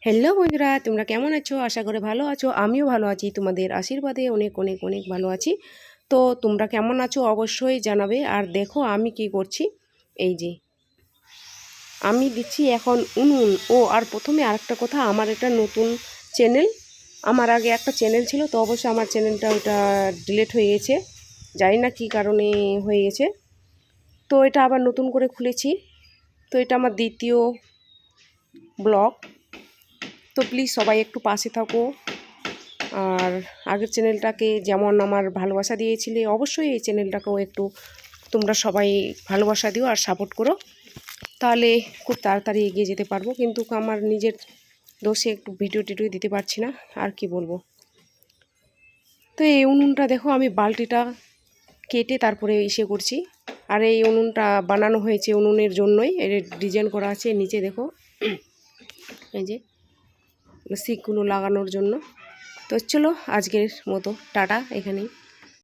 Hello বন্ধুরা, তোমরা কেমন আছো? আশা করে ভালো আছো। আমিও ভালো আছি, তোমাদের আশীর্বাদে অনেক অনেক অনেক ভালো আছি। তো তোমরা কেমন আছো অবশ্যই জানাবে। আর দেখো আমি কি করছি, এই যে আমি দিচ্ছি এখন উনুন। আর প্রথমে আরেকটা কথা, আমার এটা নতুন চ্যানেল। আমার আগে একটা চ্যানেল ছিল, তো অবশ্যই আমার চ্যানেলটা ওটা ডিলিট হয়ে গেছে, জানি না কী কারণে হয়ে গেছে। তো এটা আবার নতুন করে খুলেছি। তো এটা আমার দ্বিতীয় ব্লগ। তো প্লিজ সবাই একটু পাশে থাকো। আর আগের চ্যানেলটাকে যেমন আমার ভালোবাসা দিয়েছিলে, অবশ্যই এই চ্যানেলটাকেও একটু তোমরা সবাই ভালোবাসা দিও আর সাপোর্ট করো, তাহলে খুব তাড়াতাড়ি এগিয়ে যেতে পারবো। কিন্তু আমার নিজের দোষে একটু ভিডিও টিডিও দিতে পারছি না, আর কি বলবো। তো এই উনুনটা দেখো, আমি বালতিটা কেটে তারপরে ইসে করছি। আর এই উনুনটা বানানো হয়েছে উনুনের জন্যই, এর ডিজাইন করা আছে নিচে দেখো, এই যে শিকগুলো লাগানোর জন্য। তো চলো আজকের মতো টাটা, এখানেই।